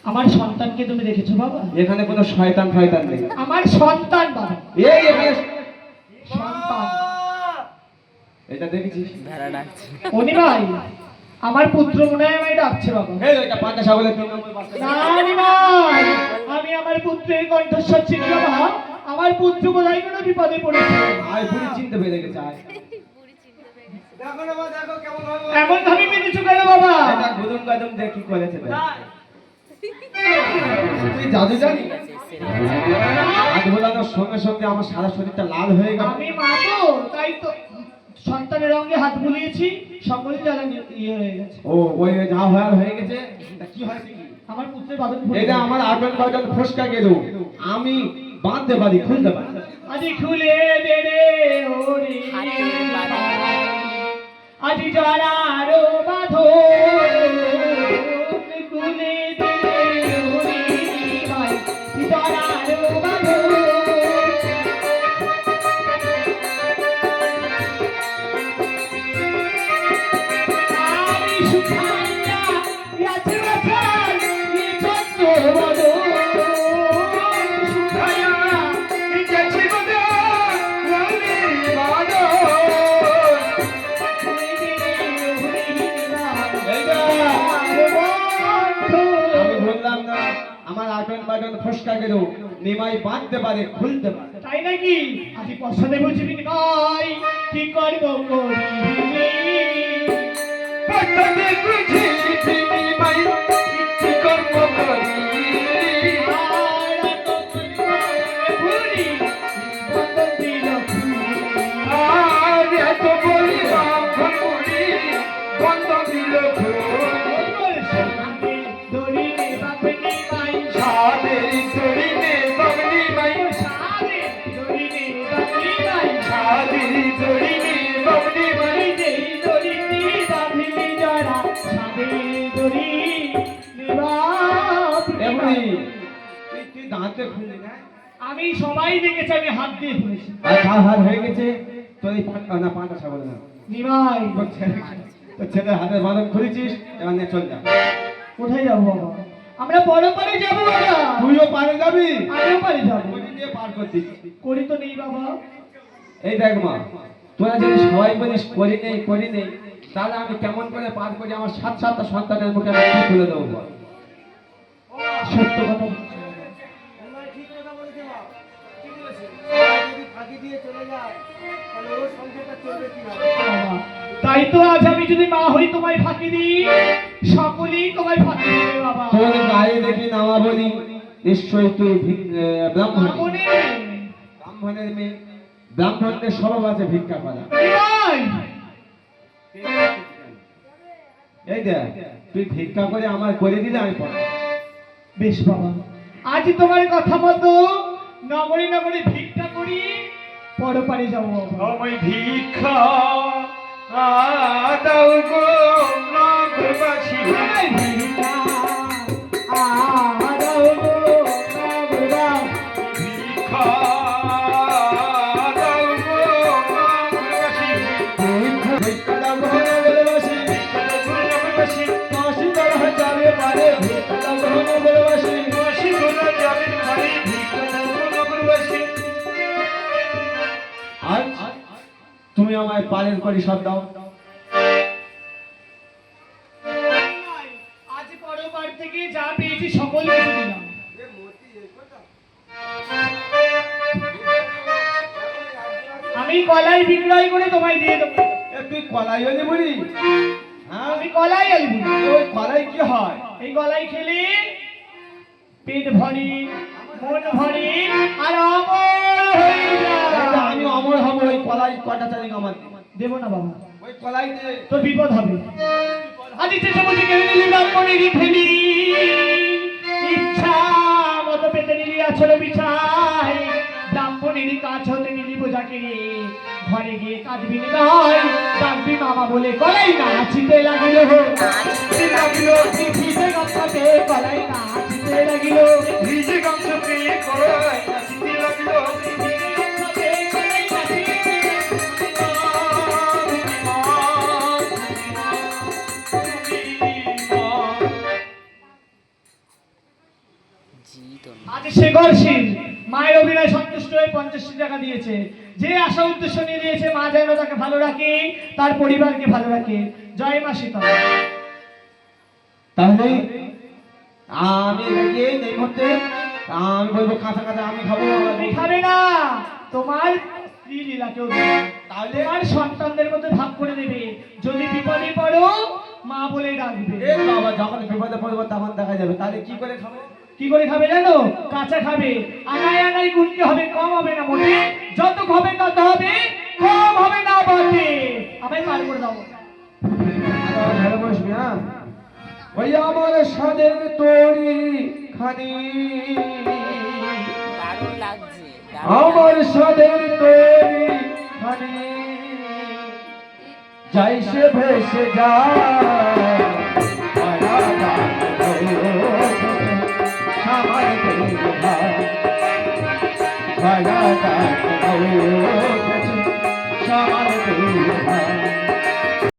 আমার সন্তানকে তুমি দেখেছো বাবা? এখানে কোনো শয়তান ফয়তান নেই, আমার সন্তান বাবা। এই এখানে সন্তান এটা দেখেছিস? ভেড়া ডাকছে। অনি ভাই, আমার পুত্র মনে হয় আমায় ডাকছে বাবা। এই এটা পাঁচটা ছাগলের 3 নম্বর বাচ্চা। না অনি ভাই, আমি আমার পুত্রের কণ্ঠস্বর চিনি বাবা। আমার পুত্র কোথায় কোনো বিপদে পড়েছে। আয় বুড়ি চিনতে পেরে গেছে। আয় দেখো না বাবা, দেখো কেমন হবে। এমন ভাবে মেনেছো কেন বাবা? এটা গুদুম গাদুম দেখে কি করেছে ভাই? তুই জাদু জানি? আজ বলানোর সঙ্গে সঙ্গে আমার সারা শরীরটা লাল হয়ে গেল। আমি মা তো, তাই তো সন্তানের রঙে হাত বুলিয়েছি, সকলে যারা ইয়ে হয়ে গেছে। ও ওই যা হয়ে গেছে, তা কি হয়েছে কি? আমার পুত্রের বাদন এটা আমার আটন বাটন ফসকা গেল, আমি বাঁধতে পারি, খুলতে পারি। আজি খুলে দে রে ওরে, আজি জড়ারো বাঁধো খুলে দে ওরে ভাই, জড়ারো বাঁধো। আমি সুখাইয়া ইয়াছে বাছাই এই ছোট্ট বাঁধো, সুখাইয়া ইয়াছে বাঁধো রঙে বাঁধো। আমি বললাম না আমার আটন বাটন ফসকা গেল, নিমাই বাঁধতে পারে, খুলতে পারে। তাই নাকি? আজ পছন্দে বুঝবি ভাই, কি করবো করিলে পছন্দে বুঝবি ভাই, কি করবো করিলে আর তো ভুলি বন্ধন দিল ফুলি, আর এত বলি ভুলি বন্ধন দিল ফুলি। সাথে দড়িনে বাঁধনি ভাই, সাথে দড়িনে বাঁধনি ভাই, সাথে দড়িনে বাঁধনি ভাই, সাথে দড়িনে বাঁধনি ভাই। যেই দড়িতে বাঁধলি যারা, সাথে দড়ি এমনি তুই দাঁতে খুললি না? আমি সবাই দেখেছি, আমি হাত দিয়ে খুলেছি। আর হাত হয়ে গেছে তোর এই না পাঁচটা ছাগল না নিমাই, তোর ছেলের হাতের বাঁধন খুলেছিস, এবার নিয়ে চল যা। কোথায় যাবো বাবা? আমরা বড় পারে যাবো বাবা। তুইও পারে যাবি? আমিও পারে যাবো। ওই দিয়ে পার করছিস। করি তো নেই বাবা। এই দেখ মা, তোরা যদি সবাই বলিস করি নেই, তাহলে আমি কেমন করে পার করি? আমার 7-7টা সন্তানের মুখে আমি কি তুলে দেবো বল? সত্য কথা বলছি বাবা। বাবা, তাই তো আজ আমি যদি মা হই তোমায় ফাঁকি দিই, সকলেই তোমায় ফাঁকি দেবে বাবা। তোর গায়ে দেখি নামা বলি, নিশ্চয়ই তুই ব্রাহ্মণ। ব্রাহ্মণের মেয়ে, ব্রাহ্মণদের স্বভাব আছে ভিক্ষা করা। নিমাই, এই দেখ, তুই ভিক্ষা করে আমার করে দিলে আমি পাবো। বেশ বাবা, আজ তোমার কথা মতো নগরী নগরী ভিক্ষা করি, পরপারে যাবো বাবা। আমি ভিক্ষা দাও গো নগরবাসী, ভিক্ষা আদাও গো নগরবাসী, ভিক্ষা দাও গো নগরবাসী, ভিক্ষা দাও গো নগরবাসী, নগরবাসী মাসি তোলা যাবে পারে, ভিক্ষা দাও গো নগরবাসী, মাসি তোলা যাবে পারে, ভিক্ষা দাও গো নগরবাসী। আজ তুমি আমায় পালন করি সব দাও। আজ পরপার থেকে যা পেয়েছি সকল কিছু দিলাম। আমি কলাই বিক্রয় করে তোমায় দিয়ে দেবো। তুই কলাই হলি বলি? হ্যাঁ, আমি কলাই আলবি। ওই কলাই কি হয়? এই কলাই খেলে পেট ভরি, মন ভরি, আর অমর হয়ে যায়। আমি অমর হব। ওই কলাই কটা চালিক আমার দেবো না বাবা, ওই কলাই দে। তোর বিপদ হবে। আজ চেষ্টা করছি কেড়ে নিলি ব্রাহ্মণেরই ফেলি, ইচ্ছা মতো পেতে নিলি আছড়ে বিছা। নিলি কাজ হতে নিলি বোঝাকে রে ঘরে গিয়ে কাঁদবি নাই ডাকবি মামা বলে গলাই নাচিতে লাগিল নাচিতে লাগিল ভিজে গামছাতে গলাই নাচিতে লাগিল ভিজে গামছাতে গলায় নাচিতে লাগিল আজ সে গর্ষির মায়ের অভিনয় সন্তুষ্ট হয়ে 50 টাকা দিয়েছে। যে আশা উদ্দেশ্য নিয়ে দিয়েছে মা যেন তাকে ভালো রাখে, তার পরিবারকে ভালো রাখে। জয় মা সীতা। তাহলে আমি গিয়ে এই মুহূর্তে আমি বলবো কাঁচা কাঁচা আমি খাবো। তুমি খাবে না, তোমার স্ত্রী লীলাকেও দেবে। তাহলে তোমার সন্তানদের মধ্যে ভাগ করে দেবে। যদি বিপদে পড়ো মা বলে ডাকবে। এ বাবা যখন বিপদে পড়বো তখন দেখা যাবে। তাহলে কি করে খাবো? কি করে খাবে জানো? কাঁচা খাবে। আনাই আনাই গুনতে হবে, কম হবে না মোটে। যত খাবে তত হবে, কম হবে না বটে। আমায় পার করে দাও। ভালো বসবি হ্যাঁ। ওই আমার সাদের তরি খানি দারুণ লাগছে আমার সাদের তরি খানি যাইছে ভেসে যা আমার